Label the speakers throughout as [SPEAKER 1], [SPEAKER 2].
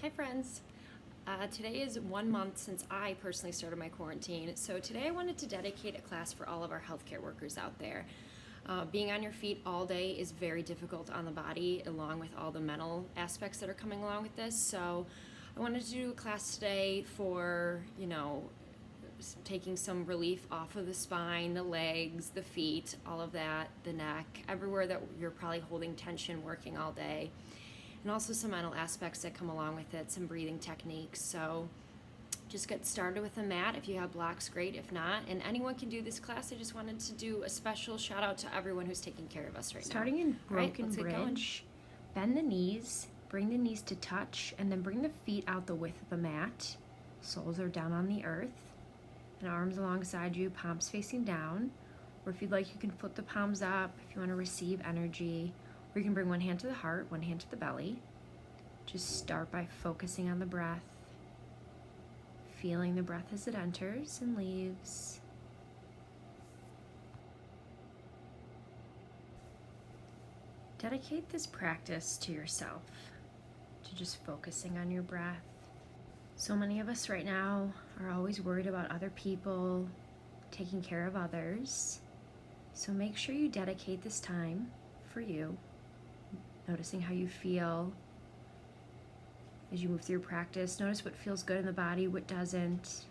[SPEAKER 1] Hi friends. Today is 1 month since I personally started my quarantine, so today I wanted to dedicate a class for all of our healthcare workers out there. Being on your feet all day is very difficult on the body, along with all the mental aspects that are coming along with this, so I wanted to do a class today for, taking some relief off of the spine, the legs, the feet, all of that, the neck, everywhere that you're probably holding tension working all day. And also some mental aspects that come along with it, some breathing techniques. So just get started with a mat. If you have blocks, great. If not, and anyone can do this class. I just wanted to do a special shout out to everyone who's taking care of us right now.
[SPEAKER 2] Starting in broken
[SPEAKER 1] let's get going.
[SPEAKER 2] bridge, bend the knees, bring the knees to touch, and then bring the feet out the width of the mat. Soles are down on the earth, and arms alongside you, palms facing down. Or if you'd like, you can flip the palms up if you want to receive energy. Or you can bring one hand to the heart, one hand to the belly. Just start by focusing on the breath, feeling the breath as it enters and leaves. Dedicate this practice to yourself, to just focusing on your breath. So many of us right now are always worried about other people, taking care of others. So make sure you dedicate this time for you, noticing how you feel as you move through your practice. Notice what feels good in the body, what doesn't.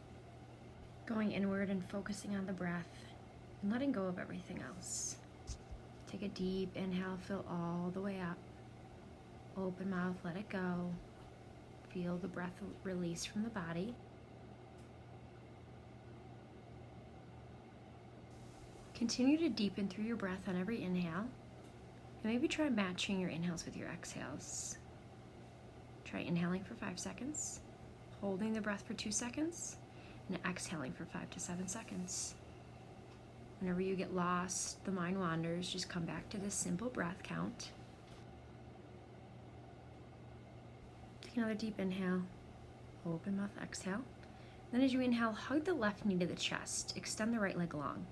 [SPEAKER 2] Going inward and focusing on the breath and letting go of everything else. Take a deep inhale, fill all the way up. Open mouth, let it go. Feel the breath release from the body. Continue to deepen through your breath on every inhale. And maybe try matching your inhales with your exhales. Try inhaling for 5 seconds, holding the breath for 2 seconds, and exhaling for 5 to 7 seconds. Whenever you get lost, the mind wanders, just come back to this simple breath count. Take another deep inhale, open mouth, exhale. Then as you inhale, hug the left knee to the chest, extend the right leg long.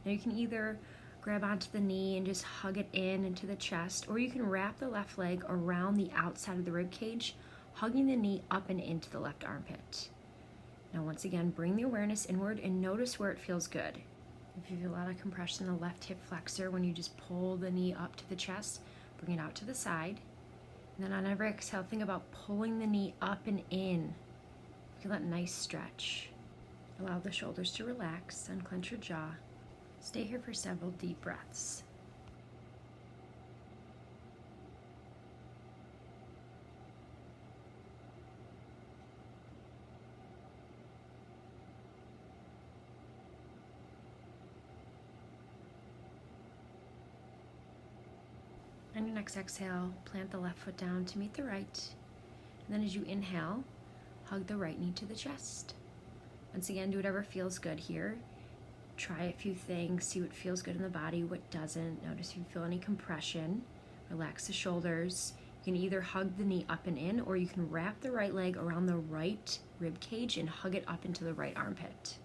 [SPEAKER 2] Now you can either grab onto the knee and just hug it in into the chest, or you can wrap the left leg around the outside of the rib cage, hugging the knee up and into the left armpit. Now once again, bring the awareness inward and notice where it feels good. If you feel a lot of compression in the left hip flexor when you just pull the knee up to the chest, bring it out to the side. And then on every exhale, think about pulling the knee up and in. Feel that nice stretch. Allow the shoulders to relax, unclench your jaw. Stay here for several deep breaths. On your next exhale, plant the left foot down to meet the right. And then as you inhale, hug the right knee to the chest. Once again, do whatever feels good here. Try a few things, see what feels good in the body, what doesn't. Notice if you feel any compression. Relax the shoulders. You can either hug the knee up and in, or you can wrap the right leg around the right rib cage and hug it up into the right armpit.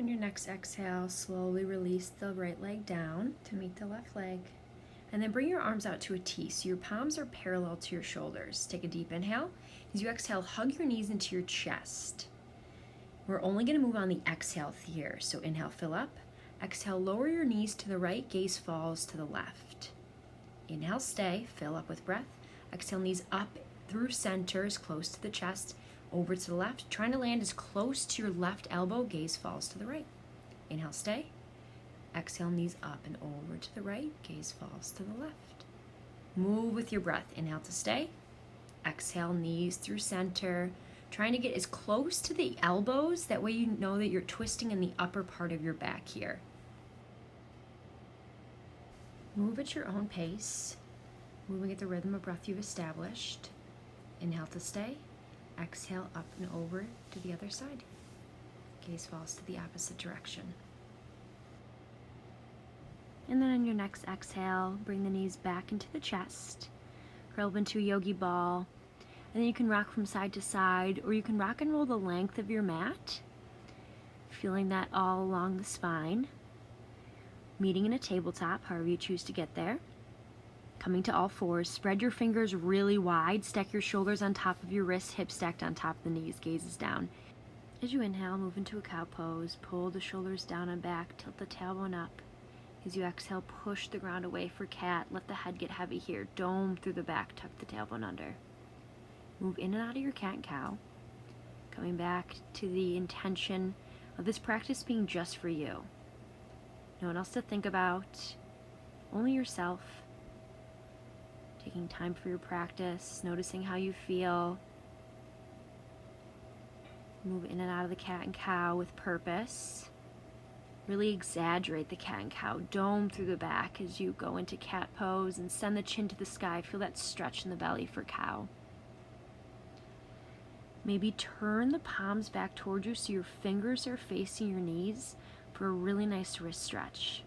[SPEAKER 2] On your next exhale, slowly release the right leg down to meet the left leg. And then bring your arms out to a T, so your palms are parallel to your shoulders. Take a deep inhale. As you exhale, hug your knees into your chest. We're only going to move on the exhale here. So inhale, fill up. Exhale, lower your knees to the right, gaze falls to the left. Inhale, stay, fill up with breath. Exhale, knees up through center, as close to the chest. Over to the left, trying to land as close to your left elbow, gaze falls to the right. Inhale, stay. Exhale, knees up and over to the right, gaze falls to the left. Move with your breath. Inhale to stay. Exhale, knees through center, trying to get as close to the elbows, that way you know that you're twisting in the upper part of your back here. Move at your own pace, moving at the rhythm of breath you've established. Inhale to stay. exhale up and over to the other side. Gaze falls to the opposite direction. And then on your next exhale, bring the knees back into the chest, curl up into a yogi ball, and then you can rock from side to side, or you can rock and roll the length of your mat, feeling that all along the spine, meeting in a tabletop, however you choose to get there. Coming to all fours, spread your fingers really wide, stack your shoulders on top of your wrists, hips stacked on top of the knees, gazes down. As you inhale, move into a cow pose, pull the shoulders down and back, tilt the tailbone up. As you exhale, push the ground away for cat, let the head get heavy here, dome through the back, tuck the tailbone under. Move in and out of your cat and cow, coming back to the intention of this practice being just for you. No one else to think about, only yourself. Taking time for your practice, noticing how you feel. Move in and out of the cat and cow with purpose. Really exaggerate the cat and cow, dome through the back as you go into cat pose and send the chin to the sky. Feel that stretch in the belly for cow. Maybe turn the palms back towards you so your fingers are facing your knees for a really nice wrist stretch.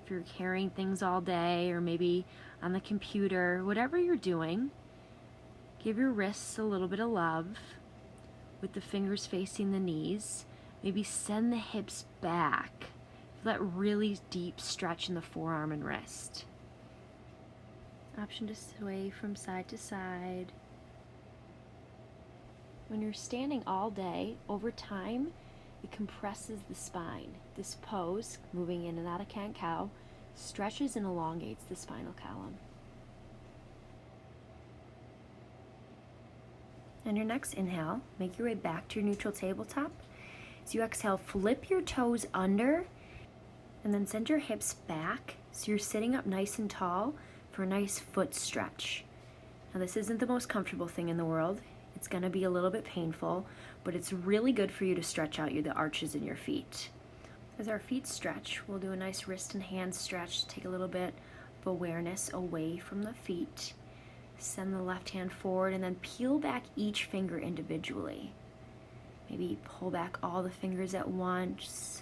[SPEAKER 2] If you're carrying things all day or maybe on the computer, whatever you're doing, give your wrists a little bit of love with the fingers facing the knees. Maybe send the hips back. Feel that really deep stretch in the forearm and wrist. Option to sway from side to side. When you're standing all day, over time, it compresses the spine. This pose, moving in and out of cat and cow, stretches and elongates the spinal column. On your next inhale, make your way back to your neutral tabletop. As you exhale, flip your toes under and then send your hips back so you're sitting up nice and tall for a nice foot stretch. Now this isn't the most comfortable thing in the world. It's going to be a little bit painful, but it's really good for you to stretch out the arches in your feet. As our feet stretch, we'll do a nice wrist and hand stretch to take a little bit of awareness away from the feet. Send the left hand forward and then peel back each finger individually. Maybe pull back all the fingers at once.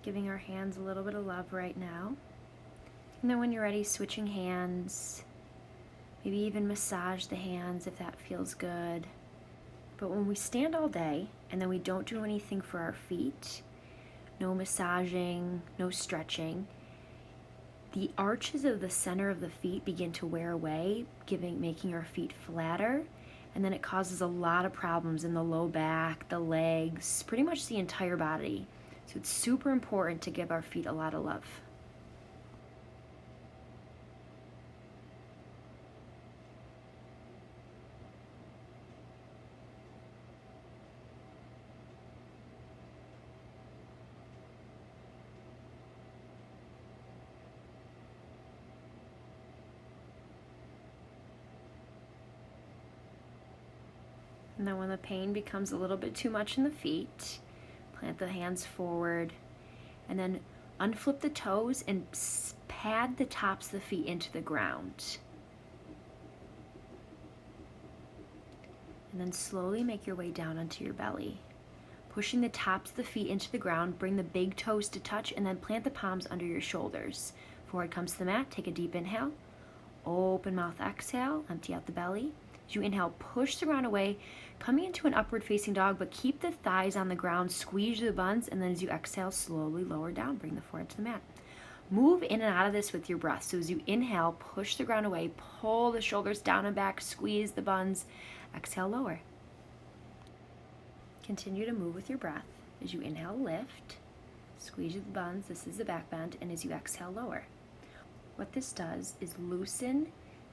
[SPEAKER 2] Giving our hands a little bit of love right now. And then when you're ready, switching hands. Maybe even massage the hands if that feels good. But when we stand all day and then we don't do anything for our feet, no massaging, no stretching, the arches of the center of the feet begin to wear away, making our feet flatter, and then it causes a lot of problems in the low back, the legs, pretty much the entire body. So it's super important to give our feet a lot of love. And then when the pain becomes a little bit too much in the feet, plant the hands forward and then unflip the toes and pad the tops of the feet into the ground. And then slowly make your way down onto your belly. Pushing the tops of the feet into the ground, bring the big toes to touch and then plant the palms under your shoulders. Forward comes to the mat, take a deep inhale. Open mouth exhale, empty out the belly. As you inhale, push the ground away, coming into an upward facing dog, but keep the thighs on the ground, squeeze the buns, and then as you exhale, slowly lower down, bring the forehead to the mat. Move in and out of this with your breath. So as you inhale, push the ground away, pull the shoulders down and back, squeeze the buns, exhale, lower. Continue to move with your breath. As you inhale, lift, squeeze the buns, this is the back bend, and as you exhale, lower. What this does is loosen,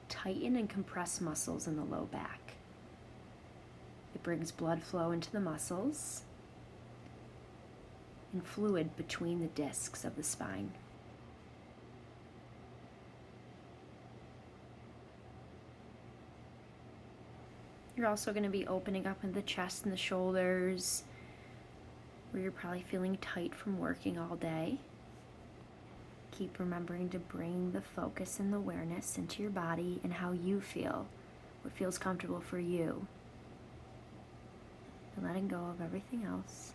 [SPEAKER 2] tighten, and compress muscles in the low back. It brings blood flow into the muscles and fluid between the discs of the spine. You're also going to be opening up in the chest and the shoulders, where you're probably feeling tight from working all day. Keep remembering to bring the focus and the awareness into your body and how you feel, what feels comfortable for you, and letting go of everything else.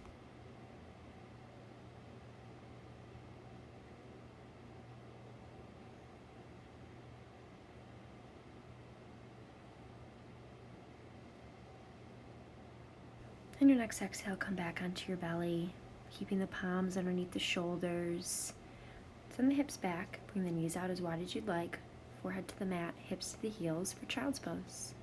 [SPEAKER 2] And your next exhale, come back onto your belly, keeping the palms underneath the shoulders. Send the hips back, bring the knees out as wide as you'd like, forehead to the mat, hips to the heels for child's pose.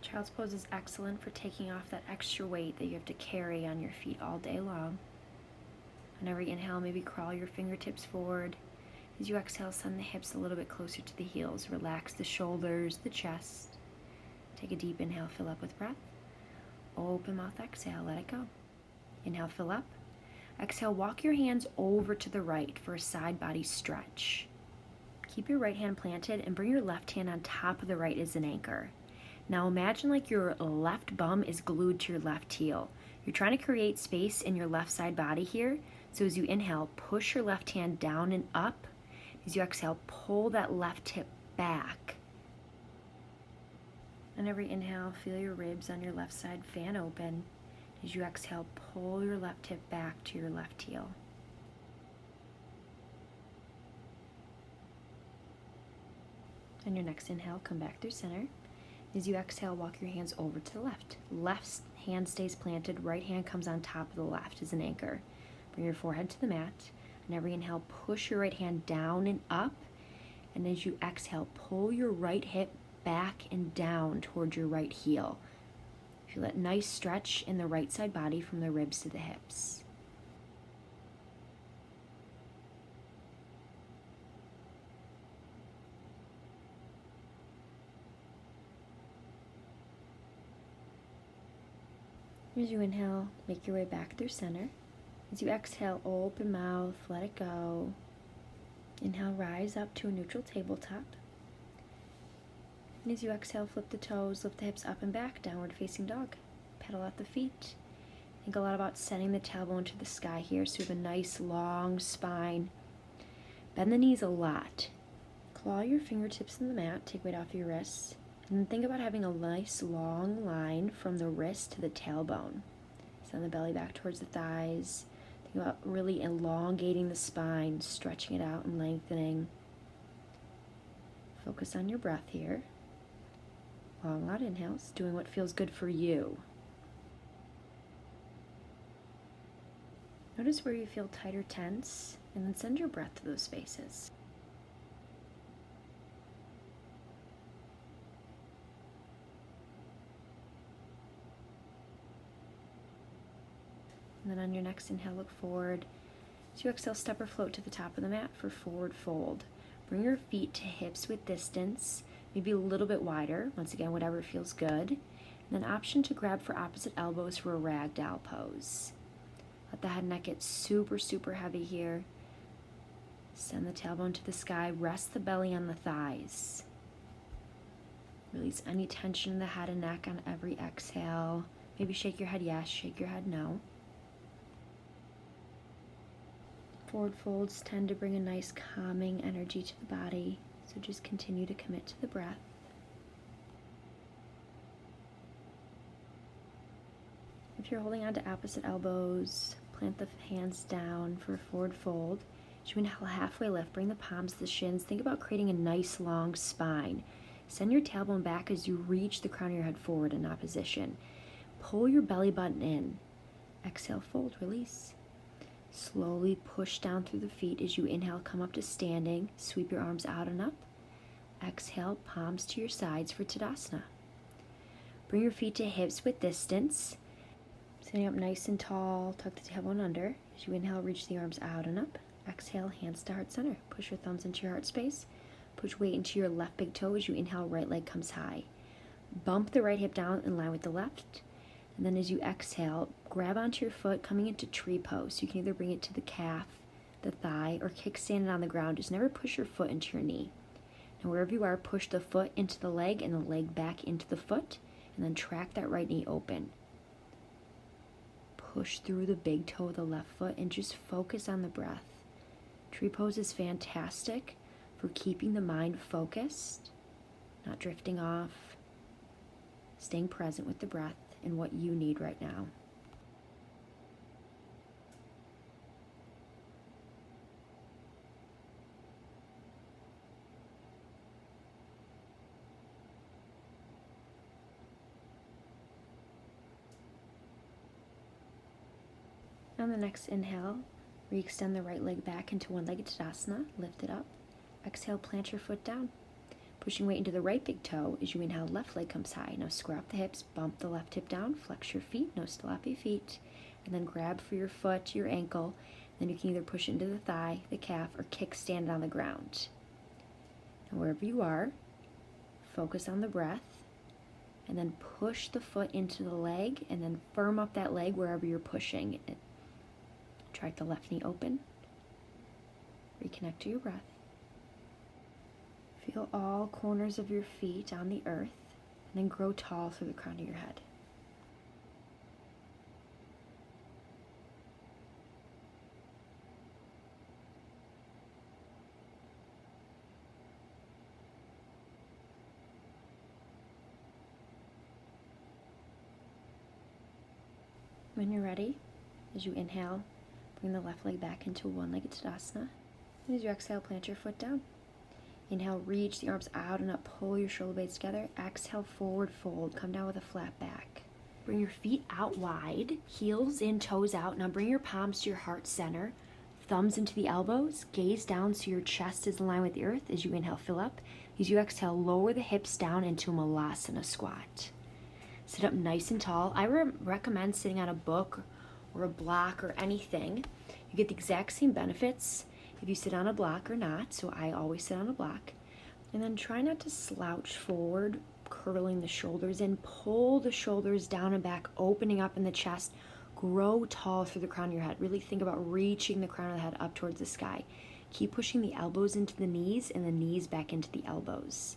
[SPEAKER 2] Child's pose is excellent for taking off that extra weight that you have to carry on your feet all day long. On every inhale, maybe crawl your fingertips forward. As you exhale, send the hips a little bit closer to the heels. Relax the shoulders, the chest. Take a deep inhale, fill up with breath. Open mouth, exhale, let it go. Inhale, fill up. Exhale, walk your hands over to the right for a side body stretch. Keep your right hand planted and bring your left hand on top of the right as an anchor. Now imagine like your left bum is glued to your left heel. You're trying to create space in your left side body here. So as you inhale, push your left hand down and up. As you exhale, pull that left hip back. On every inhale, feel your ribs on your left side fan open. As you exhale, pull your left hip back to your left heel. On your next inhale, come back through center. As you exhale, walk your hands over to the left. Left hand stays planted, right hand comes on top of the left as an anchor. Bring your forehead to the mat. On every inhale, push your right hand down and up. And as you exhale, pull your right hip back and down towards your right heel. Feel that nice stretch in the right side body from the ribs to the hips. As you inhale, make your way back through center. As you exhale, open mouth, let it go. Inhale, rise up to a neutral tabletop. And as you exhale, flip the toes, lift the hips up and back, downward facing dog. Pedal out the feet. Think a lot about sending the tailbone to the sky here so you have a nice long spine. Bend the knees a lot. Claw your fingertips in the mat, take weight off your wrists. And then think about having a nice long line from the wrist to the tailbone. Send the belly back towards the thighs. Think about really elongating the spine, stretching it out and lengthening. Focus on your breath here. Long, loud inhales, doing what feels good for you. Notice where you feel tight or tense, and then send your breath to those spaces. And then on your next inhale, look forward. As you exhale, step or float to the top of the mat for forward fold. Bring your feet to hips with distance, maybe a little bit wider. Once again, whatever feels good. And then option to grab for opposite elbows for a ragdoll pose. Let the head and neck get super, super heavy here. Send the tailbone to the sky. Rest the belly on the thighs. Release any tension in the head and neck on every exhale. Maybe shake your head yes, shake your head no. Forward folds tend to bring a nice calming energy to the body, so just continue to commit to the breath. If you're holding on to opposite elbows, plant the hands down for a forward fold. As you inhale, halfway lift, bring the palms to the shins. Think about creating a nice long spine. Send your tailbone back as you reach the crown of your head forward in opposition. Pull your belly button in. Exhale, fold, release. Slowly push down through the feet as you inhale, come up to standing. Sweep your arms out and up. Exhale, palms to your sides for Tadasana. Bring your feet to hips with distance. Sitting up nice and tall, tuck the tailbone under. As you inhale, reach the arms out and up. Exhale, hands to heart center. Push your thumbs into your heart space. Push weight into your left big toe as you inhale, right leg comes high. Bump the right hip down in line with the left. And then as you exhale, grab onto your foot, coming into tree pose. You can either bring it to the calf, the thigh, or kickstand it on the ground. Just never push your foot into your knee. Now wherever you are, push the foot into the leg and the leg back into the foot, and then track that right knee open. push through the big toe of the left foot and just focus on the breath. Tree pose is fantastic for keeping the mind focused, not drifting off, staying present with the breath and what you need right now. On the next inhale, re-extend the right leg back into one-legged Tadasana, lift it up. Exhale, plant your foot down. Pushing weight into the right big toe as you inhale, left leg comes high. Now square up the hips, bump the left hip down, flex your feet, no sloppy feet, and then grab for your foot, your ankle. Then you can either push into the thigh, the calf, or kickstand on the ground. Now wherever you are, focus on the breath, and then push the foot into the leg, and then firm up that leg wherever you're pushing. Try the left knee open. Reconnect to your breath. Feel all corners of your feet on the earth, and then grow tall through the crown of your head. When you're ready, as you inhale, bring the left leg back into one-legged Tadasana. And as you exhale, plant your foot down. Inhale, reach the arms out and up, pull your shoulder blades together. Exhale, forward fold, come down with a flat back. Bring your feet out wide, heels in, toes out. Now bring your palms to your heart center, thumbs into the elbows, gaze down so your chest is in line with the earth. As you inhale, fill up. As you exhale, lower the hips down into a Malasana squat. Sit up nice and tall. I recommend sitting on a book or a block or anything. You get the exact same benefits if you sit on a block or not, so I always sit on a block. And then try not to slouch forward, curling the shoulders in. Pull the shoulders down and back, opening up in the chest. Grow tall through the crown of your head. Really think about reaching the crown of the head up towards the sky. Keep pushing the elbows into the knees and the knees back into the elbows.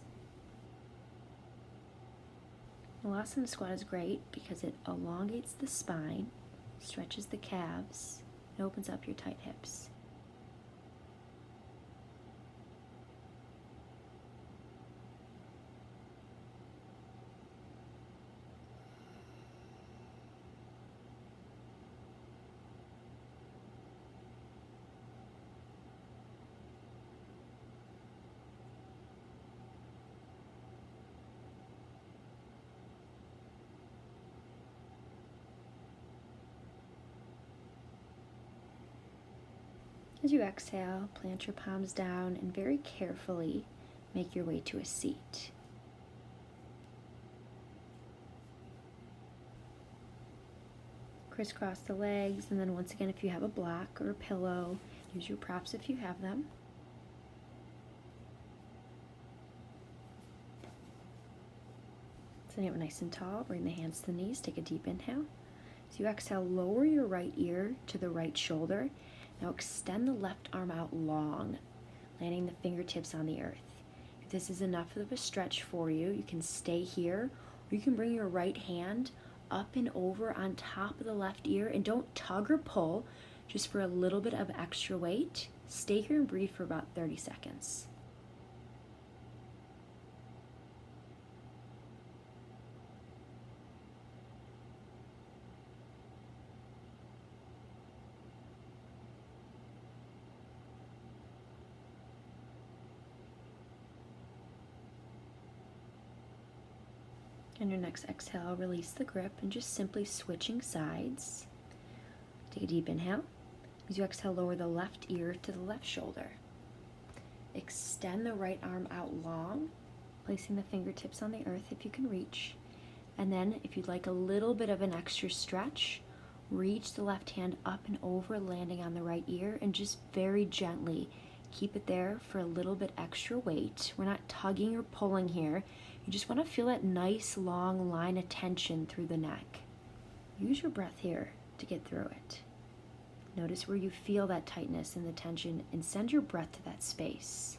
[SPEAKER 2] Malasana squat is great because it elongates the spine, stretches the calves, and opens up your tight hips. As you exhale, plant your palms down and very carefully make your way to a seat. Crisscross the legs, and then once again, if you have a block or a pillow, use your props if you have them. Sitting up nice and tall, bring the hands to the knees, take a deep inhale. As you exhale, lower your right ear to the right shoulder. Now extend the left arm out long, landing the fingertips on the earth. If this is enough of a stretch for you, you can stay here, or you can bring your right hand up and over on top of the left ear, and don't tug or pull, just for a little bit of extra weight. Stay here and breathe for about 30 seconds. On your next exhale, release the grip and just simply switching sides. Take a deep inhale. As you exhale, lower the left ear to the left shoulder. Extend the right arm out long, placing the fingertips on the earth if you can reach. And then, if you'd like a little bit of an extra stretch, reach the left hand up and over, landing on the right ear, and just very gently keep it there for a little bit extra weight. We're not tugging or pulling here. You just want to feel that nice long line of tension through the neck. Use your breath here to get through it. Notice where you feel that tightness and the tension, and send your breath to that space.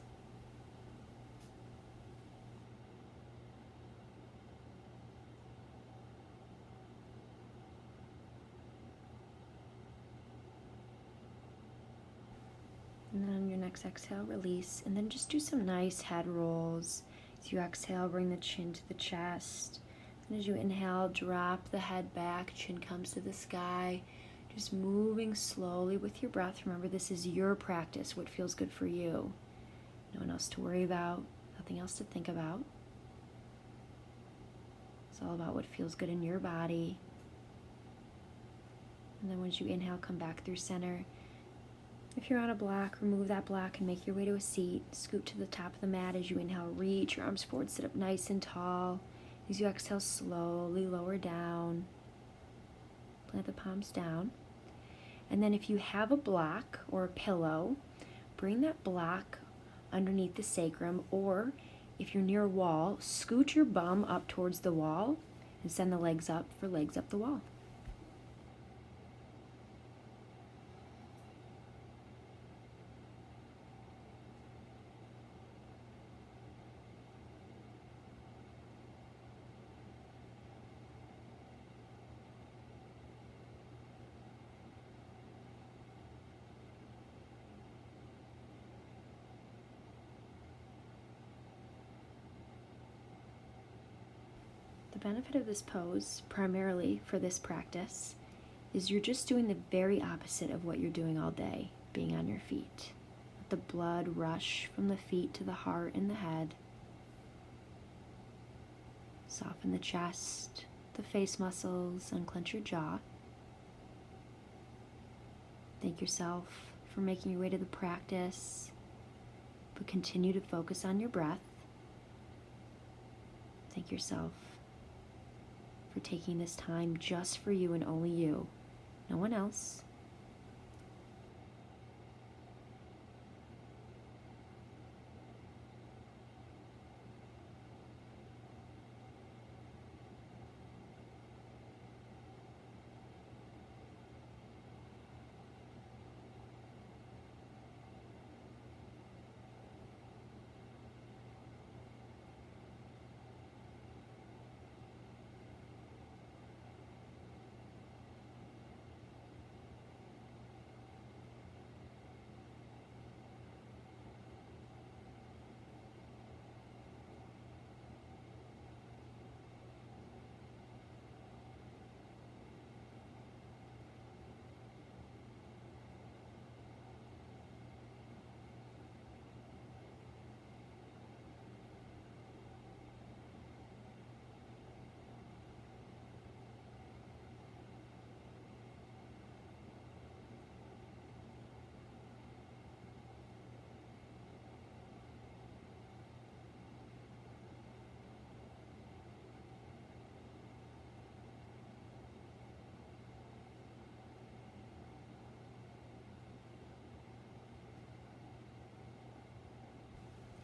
[SPEAKER 2] And then on your next exhale, release. And then just do some nice head rolls. As you exhale, bring the chin to the chest. And as you inhale, drop the head back, chin comes to the sky. Just moving slowly with your breath. Remember, this is your practice, what feels good for you. No one else to worry about, nothing else to think about. It's all about what feels good in your body. And then once you inhale, come back through center. If you're on a block, remove that block and make your way to a seat. Scoot to the top of the mat as you inhale. Reach your arms forward, sit up nice and tall. As you exhale, slowly lower down. Plant the palms down. And then if you have a block or a pillow, bring that block underneath the sacrum, or if you're near a wall, scoot your bum up towards the wall and send the legs up for legs up the wall. The benefit of this pose, primarily for this practice, is you're just doing the very opposite of what you're doing all day, being on your feet. Let the blood rush from the feet to the heart and the head. Soften the chest, the face muscles, unclench your jaw. Thank yourself for making your way to the practice, but continue to focus on your breath. Thank yourself for taking this time just for you and only you, no one else.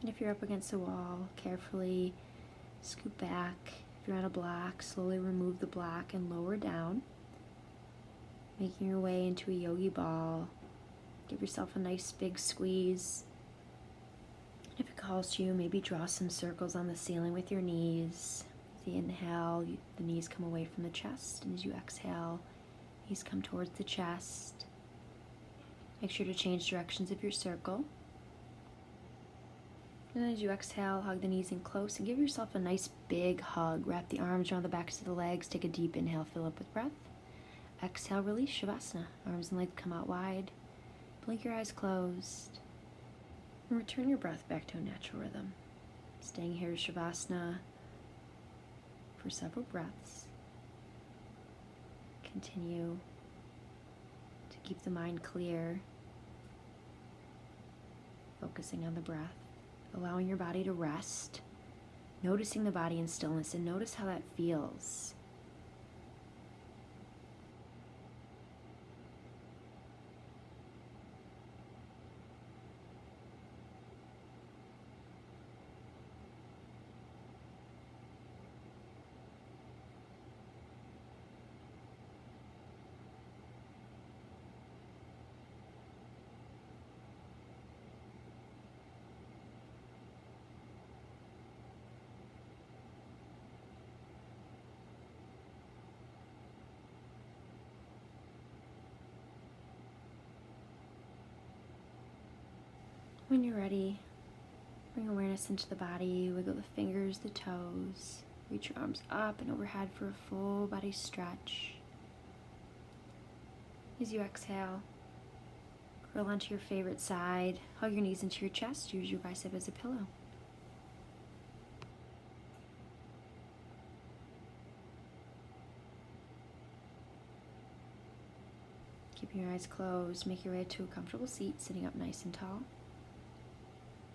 [SPEAKER 2] And if you're up against a wall, carefully scoot back. If you're on a block, slowly remove the block and lower down, making your way into a yogi ball. Give yourself a nice big squeeze. If it calls to you, maybe draw some circles on the ceiling with your knees. As you inhale, the knees come away from the chest, and as you exhale, knees come towards the chest. Make sure to change directions of your circle. And as you exhale, hug the knees in close and give yourself a nice big hug. Wrap the arms around the backs of the legs. Take a deep inhale, fill up with breath. Exhale, release, Shavasana. Arms and legs come out wide. Blink your eyes closed. And return your breath back to a natural rhythm. Staying here in Shavasana for several breaths. Continue to keep the mind clear, focusing on the breath. Allowing your body to rest, noticing the body in stillness, and notice how that feels. When you're ready, bring awareness into the body, wiggle the fingers, the toes, reach your arms up and overhead for a full body stretch. As you exhale, curl onto your favorite side, hug your knees into your chest, use your bicep as a pillow. Keeping your eyes closed, make your way to a comfortable seat, sitting up nice and tall.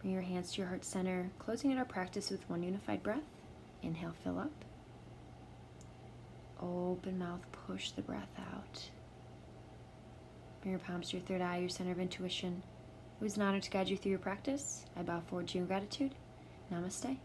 [SPEAKER 2] Bring your hands to your heart center, closing out our practice with one unified breath. Inhale, fill up. Open mouth, push the breath out. Bring your palms to your third eye, your center of intuition. It was an honor to guide you through your practice. I bow forward to you in gratitude. Namaste.